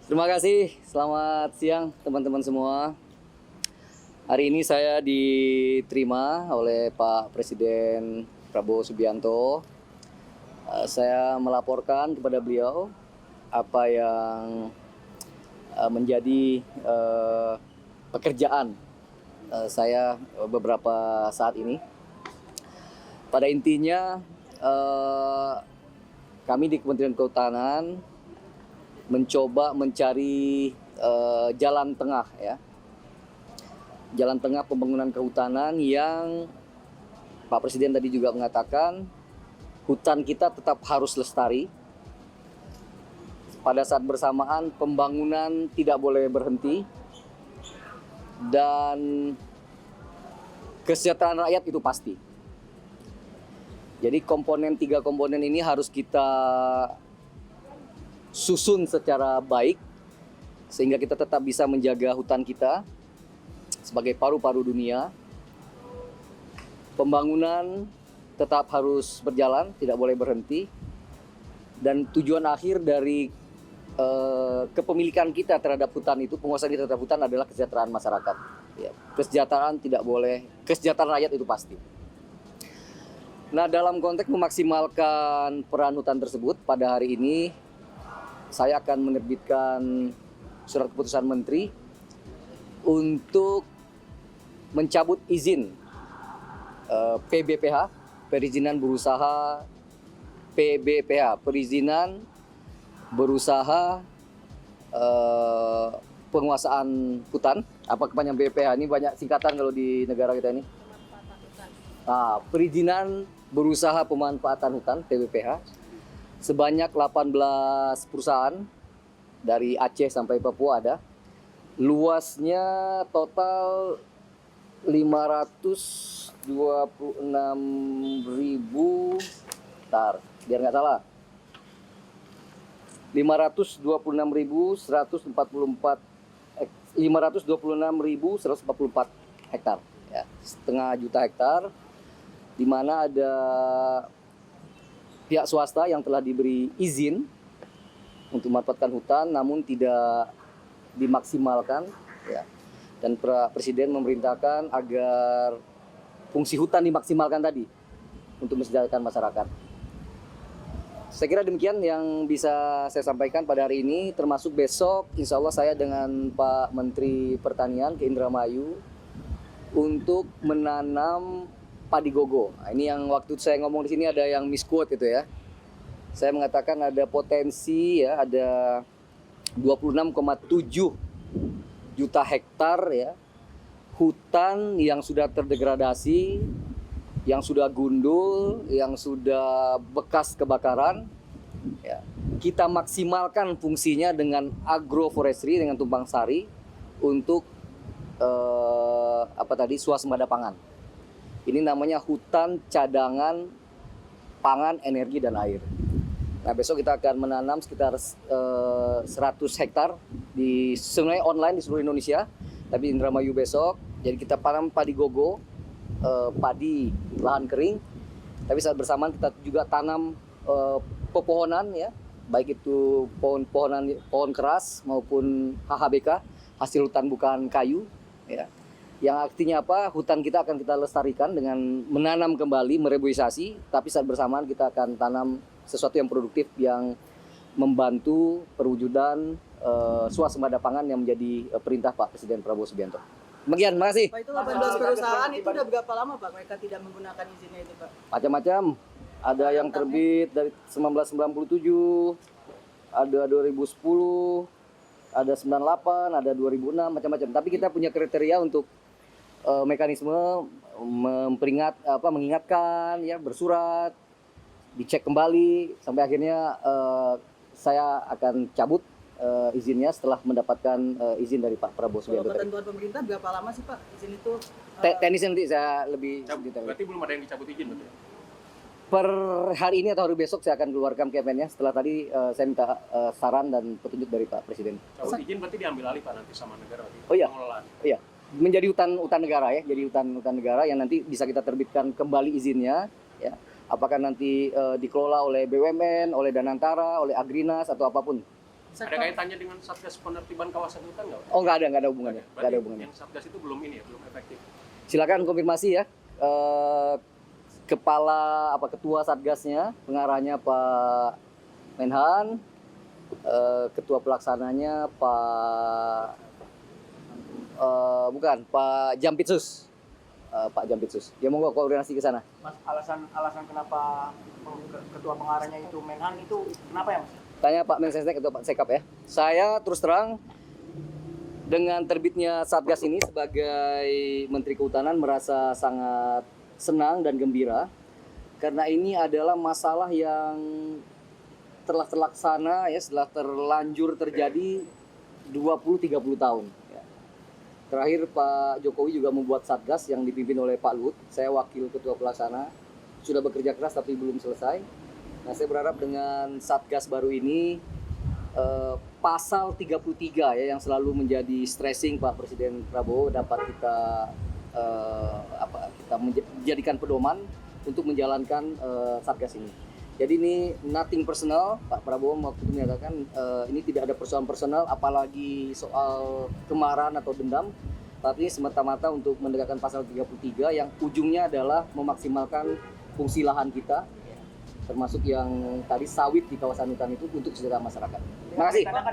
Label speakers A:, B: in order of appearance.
A: Terima kasih, selamat siang teman-teman semua. Hari ini saya diterima oleh Pak Presiden Prabowo Subianto. Saya melaporkan kepada beliau apa yang menjadi pekerjaan saya beberapa saat ini. Pada intinya kami di Kementerian Kehutanan mencoba mencari jalan tengah ya. Jalan tengah pembangunan kehutanan yang Pak Presiden tadi juga mengatakan hutan kita tetap harus lestari. Pada saat bersamaan pembangunan tidak boleh berhenti dan kesejahteraan rakyat itu pasti. Jadi tiga komponen ini harus kita susun secara baik sehingga kita tetap bisa menjaga hutan kita sebagai paru-paru dunia. Pembangunan tetap harus berjalan, tidak boleh berhenti. Dan tujuan akhir dari kepemilikan kita terhadap hutan itu, penguasaan kita terhadap hutan adalah kesejahteraan masyarakat. Ya, kesejahteraan rakyat itu pasti. Nah, dalam konteks memaksimalkan peran hutan tersebut, pada hari ini saya akan menerbitkan surat keputusan menteri untuk mencabut izin PBPH, perizinan berusaha PBPH, perizinan berusaha penguasaan hutan. Apa kepanjangan BPH? Ini banyak singkatan kalau di negara kita ini. Nah, perizinan berusaha pemanfaatan hutan PBPH sebanyak 18 perusahaan dari Aceh sampai Papua ada. Luasnya total 526.000 hektar, biar nggak salah. 526.144 hektar, ya, setengah juta hektar, di mana ada pihak swasta yang telah diberi izin untuk memanfaatkan hutan namun tidak dimaksimalkan ya. Dan Presiden memerintahkan agar fungsi hutan dimaksimalkan tadi untuk mensejahterakan masyarakat. Saya kira demikian yang bisa saya sampaikan pada hari ini, termasuk besok insya Allah saya dengan Pak Menteri Pertanian ke Indramayu untuk menanam padi gogo. Nah, ini yang waktu saya ngomong di sini ada yang misquote itu ya. Saya mengatakan ada potensi ya, ada 26,7 juta hektar ya hutan yang sudah terdegradasi, yang sudah gundul, yang sudah bekas kebakaran. Ya. Kita maksimalkan fungsinya dengan agroforestry, dengan tumpang sari untuk swasembada pangan. Ini namanya hutan cadangan pangan, energi, dan air. Nah, besok kita akan menanam sekitar 100 hektar sebenarnya online di seluruh Indonesia, tapi Indramayu besok. Jadi kita tanam padi gogo, padi lahan kering, tapi saat bersamaan kita juga tanam pepohonan ya, baik itu pohon keras maupun HHBK, hasil hutan bukan kayu ya. Yang artinya apa? Hutan kita akan kita lestarikan dengan menanam kembali, mereboisasi, tapi saat bersamaan kita akan tanam sesuatu yang produktif yang membantu perwujudan swasembada pangan yang menjadi perintah Pak Presiden Prabowo Subianto. Demikian, terima kasih.
B: Pak, itu 18 perusahaan itu udah berapa lama Pak mereka tidak menggunakan izinnya itu Pak?
A: Macam-macam. Ada yang terbit dari 1997, ada 2010, ada 98, ada 2006, macam-macam. Tapi kita punya kriteria untuk mekanisme mengingatkan, ya, bersurat, dicek kembali sampai akhirnya saya akan cabut izinnya setelah mendapatkan izin dari Pak Prabowo Subianto.
B: Kalau ketentuan pemerintah berapa lama sih Pak izin itu?
A: Teknisnya nanti saya lebih detail.
C: Berarti belum ada yang dicabut izin betul?
A: Per hari ini atau hari besok saya akan keluarkan kemennya. Setelah tadi saya minta saran dan petunjuk dari Pak Presiden.
C: Cabut izin berarti diambil alih Pak nanti sama negara?
A: Oh iya.
C: Pengelolaan.
A: Iya. Menjadi hutan negara ya, jadi hutan negara yang nanti bisa kita terbitkan kembali izinnya ya. Apakah nanti dikelola oleh BUMN, oleh Danantara, oleh Agrinas atau apapun.
C: Ada kaitannya dengan Satgas penertiban kawasan hutan nggak, Pak?
A: Oh, nggak ada hubungannya. Nggak ada
C: Berarti
A: hubungannya.
C: yang Satgas itu belum ini ya, belum efektif.
A: Silakan konfirmasi ya. Kepala Ketua Satgasnya, pengarahnya Pak Menhan, Ketua pelaksananya Pak Jampitsus. Pak Jampitsus. Ya monggo koordinasi ke sana.
B: Mas, alasan kenapa ketua pengarahnya itu Menhan itu kenapa ya, Mas?
A: Tanya Pak Mensesnek atau Pak Sekap ya. Saya terus terang dengan terbitnya Satgas ini sebagai Menteri Kehutanan merasa sangat senang dan gembira karena ini adalah masalah yang telah terlaksana ya setelah terlanjur terjadi 20-30 tahun. Ya. Terakhir Pak Jokowi juga membuat Satgas yang dipimpin oleh Pak Luhut. Saya wakil ketua pelaksana, sudah bekerja keras tapi belum selesai. Nah, saya berharap dengan Satgas baru ini pasal 33 ya yang selalu menjadi stressing Pak Presiden Prabowo dapat kita menjadikan pedoman untuk menjalankan Satgas ini. Jadi ini nothing personal, Pak Prabowo waktu itu menyatakan ini tidak ada persoalan personal apalagi soal kemarahan atau dendam, tapi semata-mata untuk menegakkan pasal 33 yang ujungnya adalah memaksimalkan fungsi lahan kita termasuk yang tadi sawit di kawasan hutan itu untuk kesejahteraan masyarakat. Terima kasih.
B: Dengan